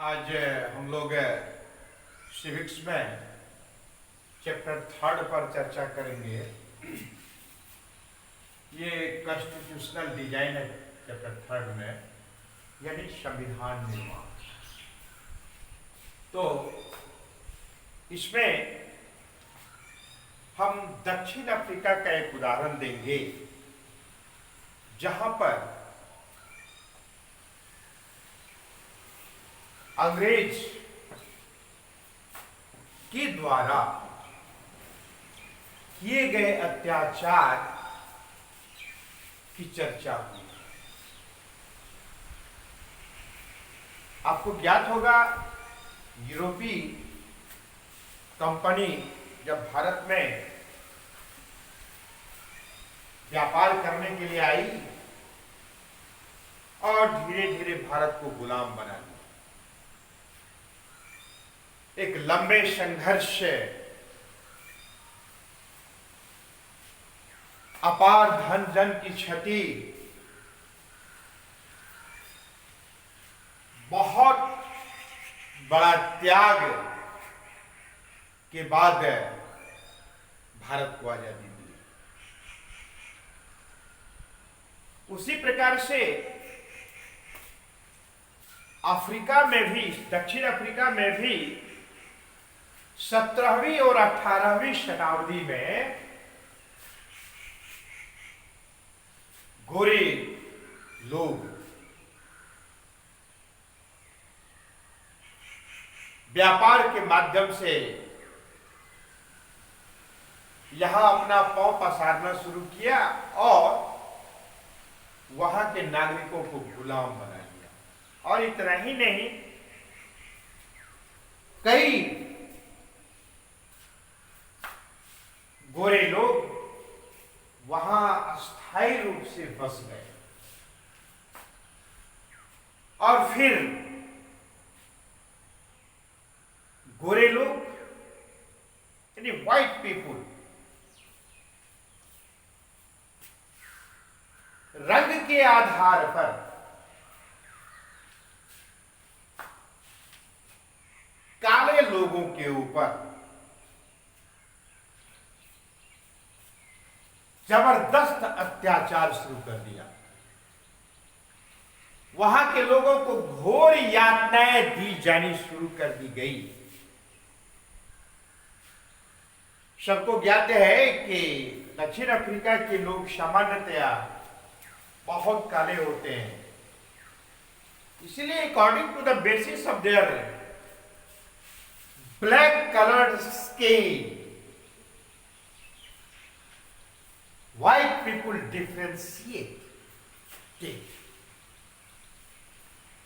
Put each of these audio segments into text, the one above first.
आज हम लोग सिविक्स में चैप्टर 3 पर चर्चा करेंगे। ये कॉन्स्टिट्यूशनल डिजाइन है चैप्टर 3 में, यानी संविधान निर्माण। तो इसमें हम दक्षिण अफ्रीका का एक उदाहरण देंगे जहां पर अंग्रेज के द्वारा किए गए अत्याचार की चर्चा हुई। आपको ज्ञात होगा, यूरोपीय कंपनी जब भारत में व्यापार करने के लिए आई और धीरे धीरे भारत को गुलाम बना लिया। एक लंबे संघर्ष से अपार धन जन की क्षति, बहुत बड़ा त्याग के बाद भारत को आजादी मिली। उसी प्रकार से अफ्रीका में भी, दक्षिण अफ्रीका में भी 17वीं और 18वीं शताब्दी में गोरे लोग व्यापार के माध्यम से यहां अपना पांव पसारना शुरू किया और वहां के नागरिकों को गुलाम बना लिया। और इतना ही नहीं, कई गोरे लोग वहां अस्थायी रूप से बस गए और फिर गोरे लोग यानी व्हाइट पीपुल रंग के आधार पर काले लोगों के ऊपर जबरदस्त अत्याचार शुरू कर दिया। वहां के लोगों को घोर यातनाएं दी जानी शुरू कर दी गई। सबको ज्ञात है कि दक्षिण अफ्रीका के लोग सामान्यतया बहुत काले होते हैं, इसलिए according to the basis of their black coloured skin, white people differentiate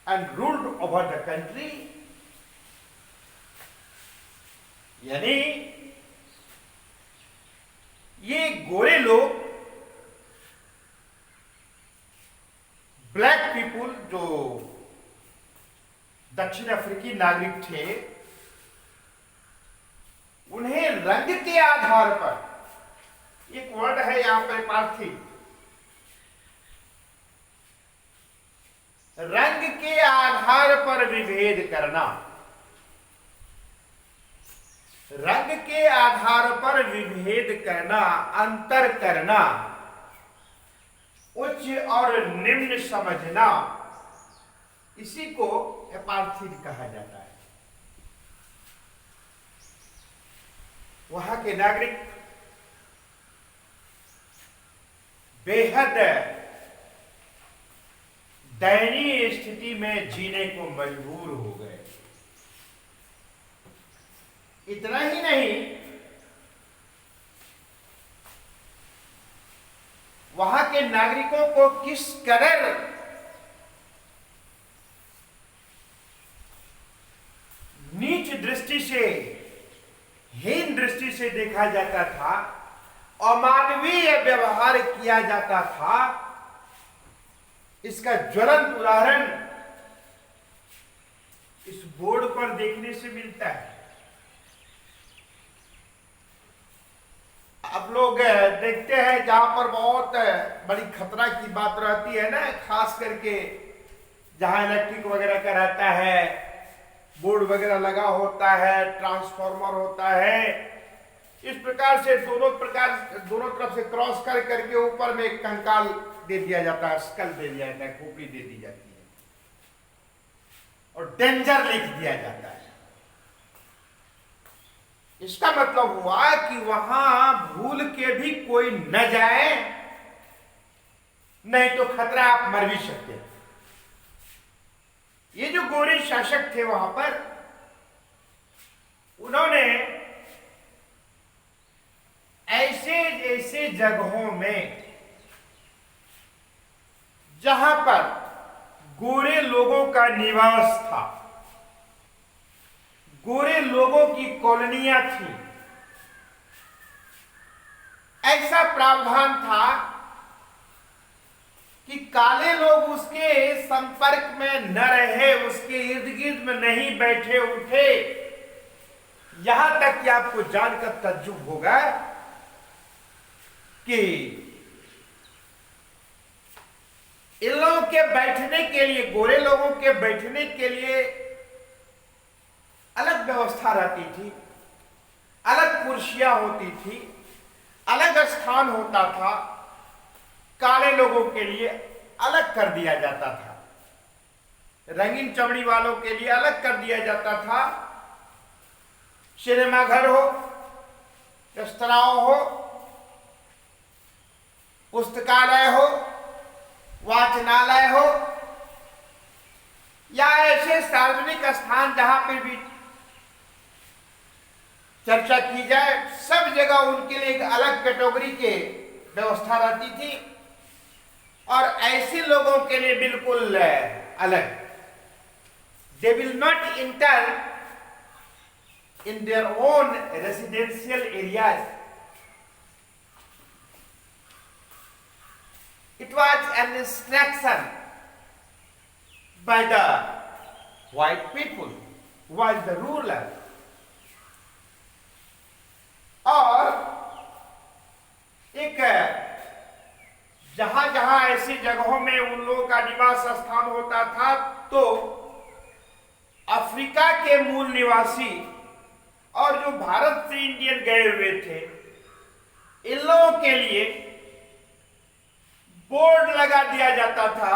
and ruled over the country। यानी ये गोरे लोग, ब्लैक पीपुल जो दक्षिण अफ्रीकी नागरिक थे, उन्हें रंग के आधार पर, एक वर्ड है यहां पर पार्थी, रंग के आधार पर विभेद करना, रंग के आधार पर विभेद करना, अंतर करना, उच्च और निम्न समझना, इसी को अपार्थीड कहा जाता है। वहां के नागरिक बेहद दयनीय स्थिति में जीने को मजबूर हो गए। इतना ही नहीं, वहां के नागरिकों को किस कदर नीच दृष्टि से, हीन दृष्टि से देखा जाता था, अमानवीय व्यवहार किया जाता था, इसका ज्वलंत उदाहरण इस बोर्ड पर देखने से मिलता है। आप लोग देखते हैं जहां पर बहुत बड़ी खतरा की बात रहती है ना, खास करके जहां इलेक्ट्रिक वगैरह का रहता है, बोर्ड वगैरह लगा होता है, ट्रांसफार्मर होता है। इस प्रकार से दोनों तरफ से क्रॉस कर करके ऊपर में एक कंकाल दे दिया जाता है, स्कल दे दिया जाता है, खोपड़ी दे दी जाती है और डेंजर लिख दिया जाता है। इसका मतलब हुआ कि वहां भूल के भी कोई न जाए, नहीं तो खतरा, आप मर भी सकते हैं। ये जो गोरे शासक थे वहां पर, उन्होंने ऐसे ऐसे जगहों में जहां पर गोरे लोगों का निवास था, गोरे लोगों की कॉलोनियां थी, ऐसा प्रावधान था कि काले लोग उसके संपर्क में न रहे, उसके इर्द गिर्द में नहीं बैठे उठे। यहां तक कि आपको जानकर तज्जुब होगा कि इन लोगों के बैठने के लिए, गोरे लोगों के बैठने के लिए अलग व्यवस्था रहती थी, अलग कुर्सियां होती थी, अलग स्थान होता था। काले लोगों के लिए अलग कर दिया जाता था, रंगीन चमड़ी वालों के लिए अलग कर दिया जाता था। सिनेमा घर हो, रेस्तरां हो, पुस्तकालय हो, वाचनालय हो, या ऐसे सार्वजनिक स्थान जहां पर भी चर्चा की जाए, सब जगह उनके लिए एक अलग कैटेगरी के व्यवस्था रहती थी और ऐसे लोगों के लिए बिल्कुल अलग। They will not inter in their own residential areas. It was an instruction by the white people who was the ruler. और एक जहां जहां ऐसी जगहों में उन लोगों का निवास स्थान होता था, तो अफ्रीका के मूल निवासी और जो भारत से इंडियन गए हुए थे, इन लोगों के लिए बोर्ड लगा दिया जाता था,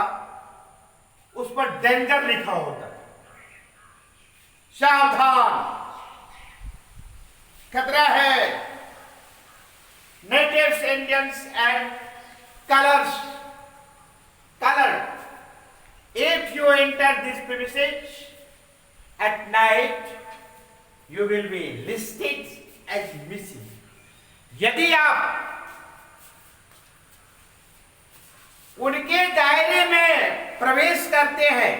उस पर डेंजर लिखा होता था, सावधान, खतरा है, natives, Indians and colours, colored. If you enter this premises at night, you will be listed as missing. यदि आप उनके दायरे में प्रवेश करते हैं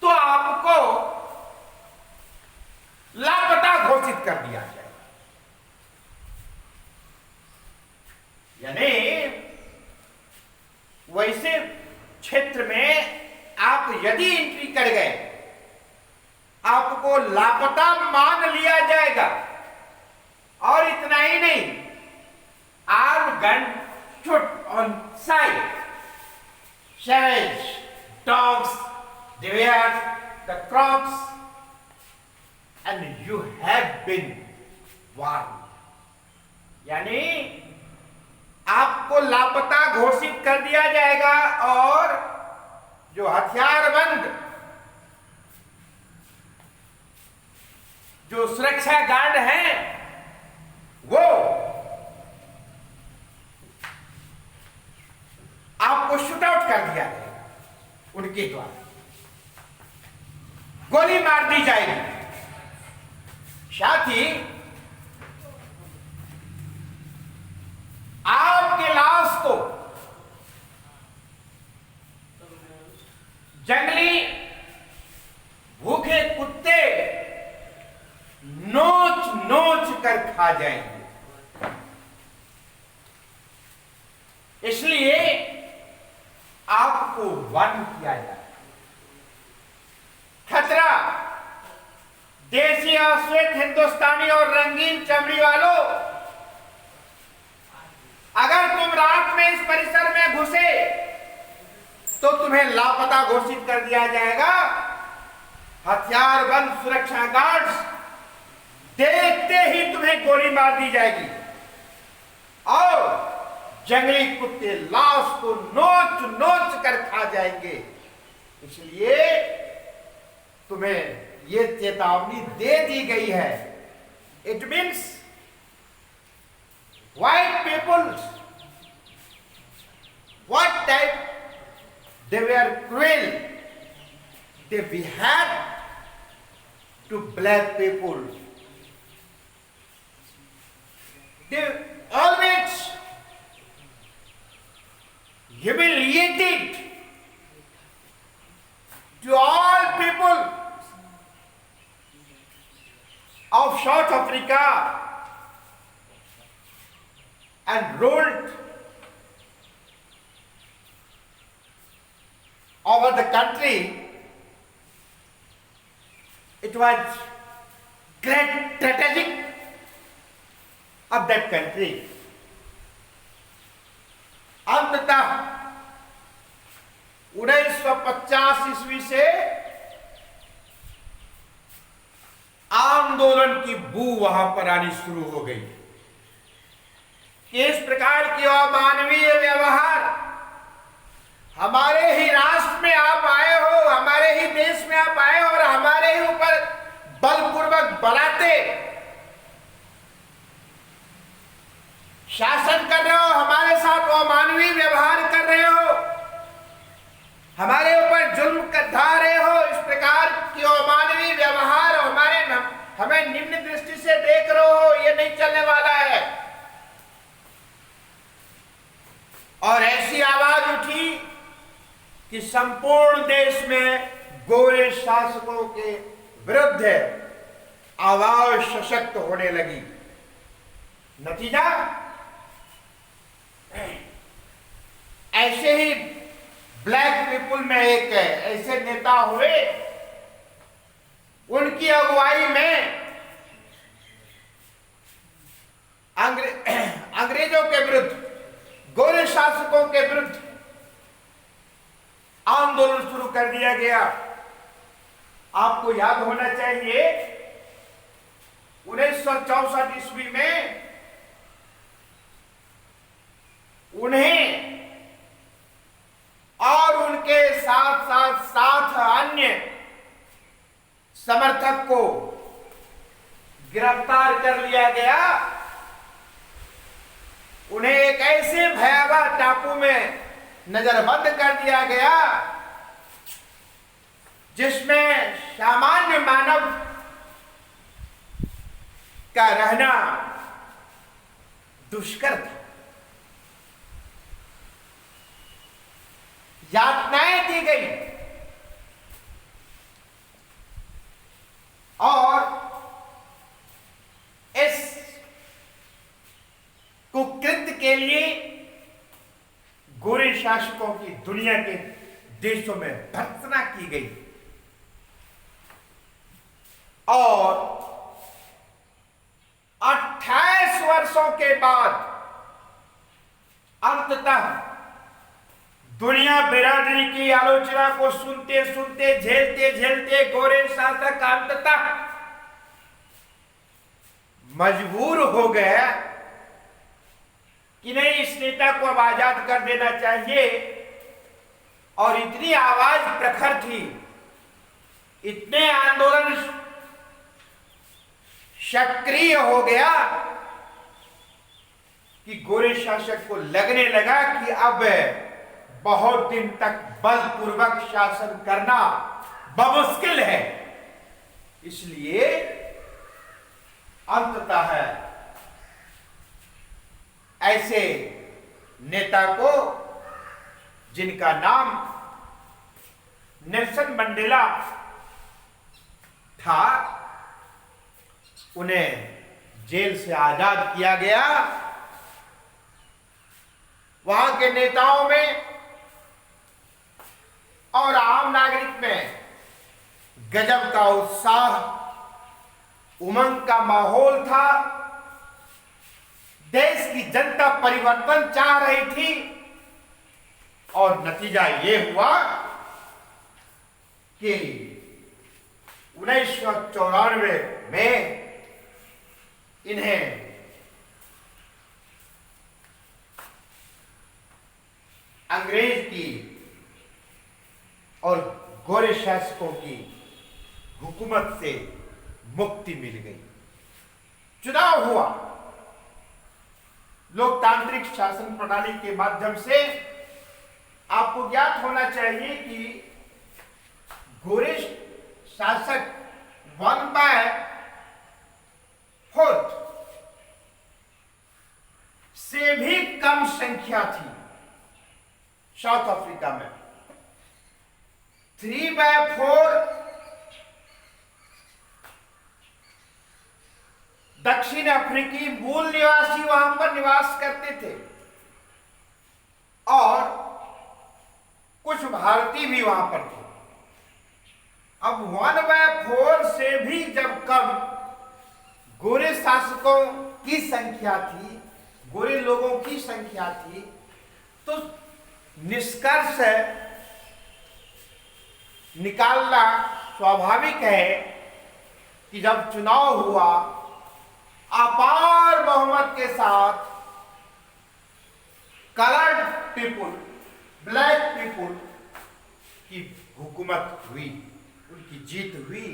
तो आपको लापता घोषित कर दिया जाए। यानी वैसे क्षेत्र में आप यदि एंट्री कर गए, आपको लापता मान लिया जाएगा। और इतना ही नहीं, arm gun shoot on sight, savage dogs devour the crops and you have been warned. यानी आपको लापता घोषित कर दिया जाएगा और जो हथियारबंद जो सुरक्षा गार्ड हैं वो आपको शूट आउट कर दिया जाएगा, उनके द्वारा गोली मार दी जाएगी। साथ ही आपके लाश को जंगली भूखे कुत्ते नोच नोच कर खा जाएंगे। इसलिए आपको वार्न किया जाए। खतरा, देसी अश्वेत हिंदुस्तानी और रंगीन चमड़ी वालों, अगर तुम रात में इस परिसर में घुसे तो तुम्हें लापता घोषित कर दिया जाएगा हथियारबंद सुरक्षा गार्ड्स, देखते ही तुम्हें गोली मार दी जाएगी और जंगली कुत्ते लाश को नोच नोच कर खा जाएंगे। इसलिए तुम्हें ये चेतावनी दे दी गई है। It means white peoples, what type they were cruel, they behave to black people, they always humiliated to all people of South Africa and ruled over the country. It was great strategic of that country. अंततः 1950 ईस्वी से आंदोलन की बू वहां पर आनी शुरू हो गई कि इस प्रकार की अमानवीय व्यवहार हमारे ही राष्ट्र में आप आए हो, हमारे ही देश में आप आए हो और हमारे ही ऊपर बलपूर्वक बलाते शासन कर रहे हो, हमारे साथ अमानवीय व्यवहार कर रहे हो, हमारे ऊपर जुल्म ढा रहे हो। इस प्रकार की अमानवीय व्यवहार हमें निम्न दृष्टि से देख रहे हो, ये नहीं चलने वाला है। और ऐसी आवाज उठी कि संपूर्ण देश में गोरे शासकों के विरुद्ध आवाज सशक्त होने लगी। नतीजा ऐसे ही ब्लैक पीपल में एक ऐसे नेता हुए, उनकी अगुवाई में अंग्रेजों के विरुद्ध, गोरे शासकों के विरुद्ध आंदोलन शुरू कर दिया गया। आपको याद होना चाहिए 1964 ईस्वी में उन्हें और उनके साथ साथ 7 अन्य समर्थक को गिरफ्तार कर लिया गया। उन्हें एक ऐसे भयावह टापू में नजरबंद कर दिया गया जिसमें सामान्य मानव का रहना दुष्कर था। यातनाएं दी गई और इस कुकृत्य के लिए गोरे शासकों की दुनिया के देशों में भर्त्सना की गई और 28 वर्षों के बाद अंततः दुनिया बिरादरी की आलोचना को सुनते सुनते, झेलते झेलते गोरे शासक अंततः मजबूर हो गया कि नहीं, इस नेता को अब आजाद कर देना चाहिए। और इतनी आवाज प्रखर थी, इतने आंदोलन सक्रिय हो गया कि गोरे शासक को लगने लगा कि अब बहुत दिन तक बलपूर्वक शासन करना बमुश्किल है। इसलिए अंततः ऐसे नेता को, जिनका नाम नेल्सन मंडेला था, उन्हें जेल से आजाद किया गया। वहां के नेताओं में और आम नागरिक में गजब का उत्साह, उमंग का माहौल था। देश की जनता परिवर्तन चाह रही थी और नतीजा यह हुआ कि 1994 में इन्हें अंग्रेज की और गोरे शासकों की हुकूमत से मुक्ति मिल गई। चुनाव हुआ लोकतांत्रिक शासन प्रणाली के माध्यम से। आपको ज्ञात होना चाहिए कि गोरे शासक 1/4 से भी कम संख्या थी साउथ अफ्रीका में। 3/4 दक्षिण अफ्रीकी मूल निवासी वहां पर निवास करते थे और कुछ भारतीय भी वहां पर थे। अब 1/4 से भी जब कम गोरे शासकों की संख्या थी, गोरे लोगों की संख्या थी, तो निष्कर्ष निकालना स्वाभाविक है कि जब चुनाव हुआ अपार बहुमत के साथ कलर्ड पीपुल, ब्लैक पीपुल की हुकूमत हुई, उनकी जीत हुई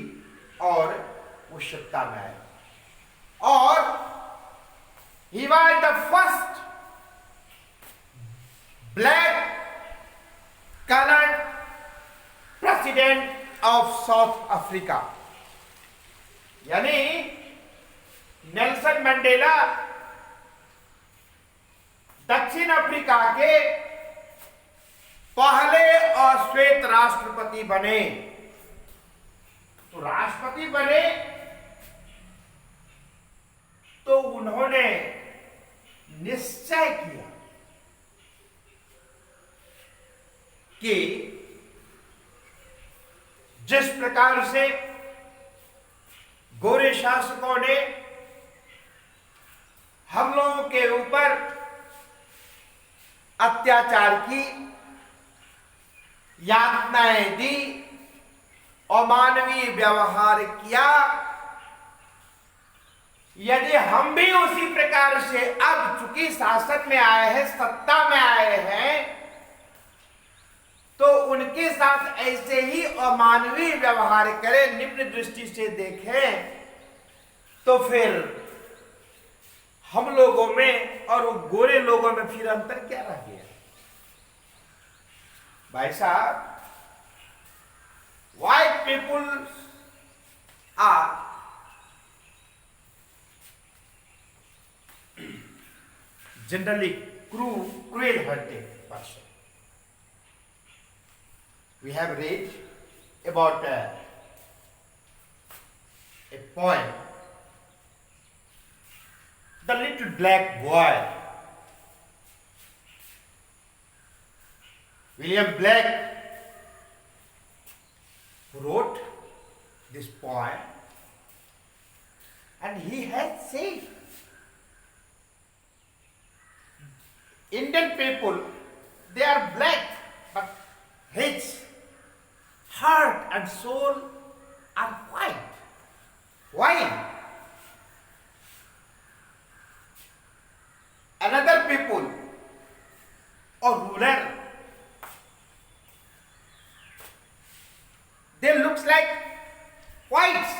और वो सत्ता में आए। और he was the first black colored president of South Africa। यानी नेल्सन मंडेला दक्षिण अफ्रीका के पहले अश्वेत राष्ट्रपति बने। तो राष्ट्रपति बने तो उन्होंने निश्चय किया कि जिस प्रकार से गोरे शासकों ने हम लोगों के ऊपर अत्याचार की, यातनाएं दी, अमानवीय व्यवहार किया, यदि हम भी उसी प्रकार से अब चूंकि शासन में आए हैं, सत्ता में आए हैं, तो उनके साथ ऐसे ही अमानवीय व्यवहार करें, निम्न दृष्टि से देखें, तो फिर हम लोगों में और वो गोरे लोगों में फिर अंतर क्या रह गया? भाई साहब, white people are generally cruel-hearted person. We have read about a poem, The Little Black Boy. William Black wrote this poem, and he had said, Indian people, they are black, but his heart and soul are white. Why? Another people or ruler, they looks like whites,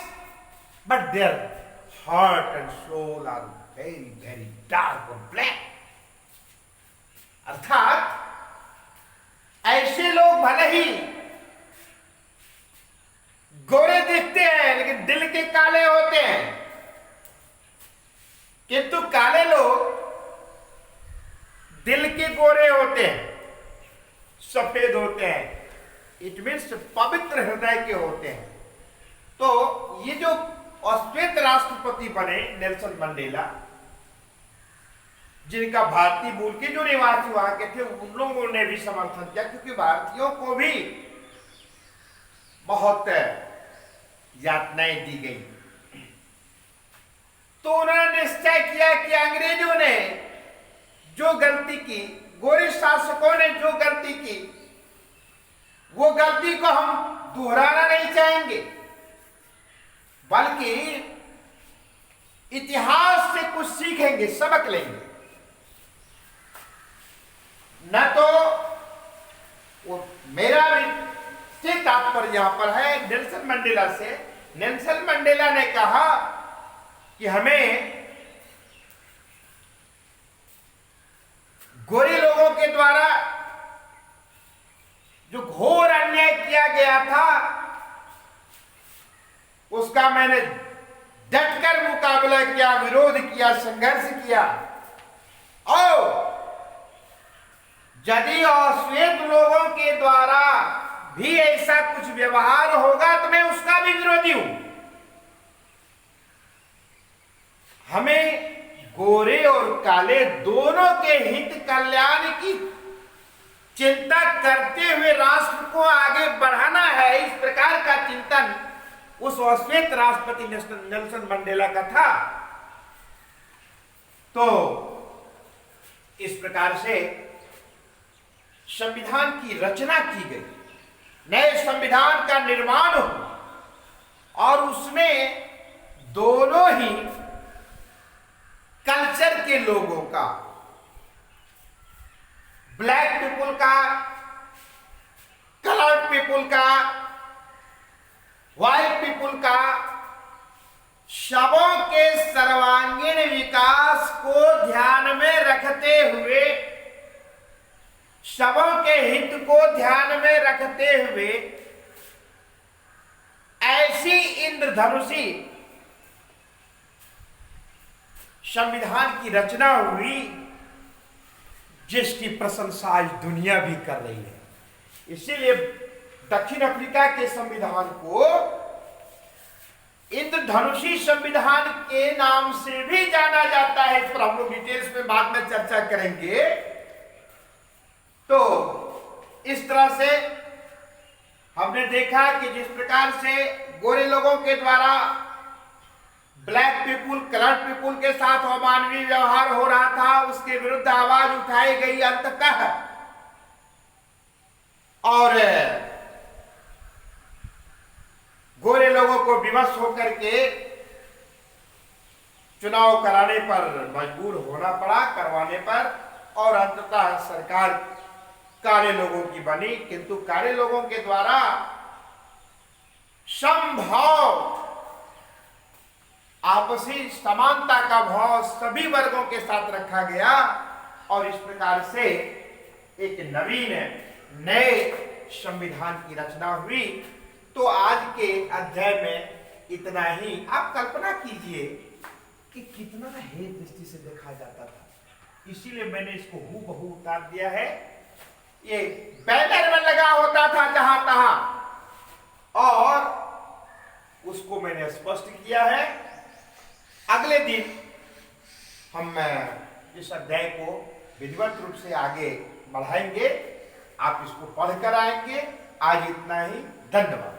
but their heart and soul are very, very dark or black. अर्थात ऐसे लोग भले ही गोरे दिखते हैं लेकिन दिल के काले होते हैं, किंतु काले लोग दिल के गोरे होते हैं, सफेद होते हैं। इट मीन्स पवित्र हृदय के होते हैं। तो ये जो अश्वेत राष्ट्रपति बने नेल्सन मंडेला, जिनका भारतीय मूल के जो निवासी वहां के थे, उन लोगों ने भी समर्थन किया, क्योंकि भारतीयों को भी बहुत यातनाएं दी गई। तो उन्होंने निश्चय किया कि अंग्रेजों ने जो गलती की, गोरे शासकों ने जो गलती की, वो गलती को हम दोहराना नहीं चाहेंगे। बल्कि इतिहास से कुछ सीखेंगे, सबक लेंगे। न तो वो मेरा भी तात्पर्य यहां पर है नेल्सन मंडेला से। नेल्सन मंडेला ने कहा कि हमें गोरे लोगों के द्वारा जो घोर अन्याय किया गया था उसका मैंने डटकर मुकाबला किया, विरोध किया, संघर्ष किया। और यदि अश्वेत लोगों के द्वारा भी ऐसा कुछ व्यवहार होगा तो मैं उसका भी विरोधी हूं। हमें गोरे और काले दोनों के हित कल्याण की चिंता करते हुए राष्ट्र को आगे बढ़ाना है। इस प्रकार का चिंतन उस अश्वेत राष्ट्रपति नेल्सन मंडेला का था। तो इस प्रकार से संविधान की रचना की गई, नए संविधान का निर्माण हुआ और उसमें दोनों ही कल्चर के लोगों का, ब्लैक पीपुल का, कलर्ड पीपुल का, व्हाइट पीपुल का, सबों के सर्वांगीण विकास को ध्यान में रखते हुए, सबों के हित को ध्यान में रखते हुए ऐसी इंद्रधनुषी संविधान की रचना हुई जिसकी प्रशंसा आज दुनिया भी कर रही है। इसीलिए दक्षिण अफ्रीका के संविधान को इंद्रधनुषी संविधान के नाम से भी जाना जाता है। इस पर हम लोग डिटेल्स में बाद में चर्चा करेंगे। तो इस तरह से हमने देखा कि जिस प्रकार से गोरे लोगों के द्वारा ब्लैक पीपुल, कलर्ड पीपुल के साथ अमानवीय व्यवहार हो रहा था, उसके विरुद्ध आवाज उठाई गई अंततः। और गोरे लोगों को विवश होकर के चुनाव कराने पर मजबूर होना पड़ा, करवाने पर, और अंततः सरकार काले लोगों की बनी। किंतु काले लोगों के द्वारा समभाव, आपसी समानता का भाव सभी वर्गों के साथ रखा गया और इस प्रकार से एक नवीन नए संविधान की रचना हुई। तो आज के अध्याय में इतना ही। आप कल्पना कीजिए कि कितना हेय दृष्टि से देखा जाता था। इसीलिए मैंने इसको हूबहू उतार दिया है। ये बैनर में लगा होता था जहां तहां और उसको मैंने स्पष्ट किया है। अगले दिन हम इस अध्याय को विधिवत रूप से आगे बढ़ाएंगे। आप इसको पढ़कर आएंगे। आज इतना ही। धन्यवाद।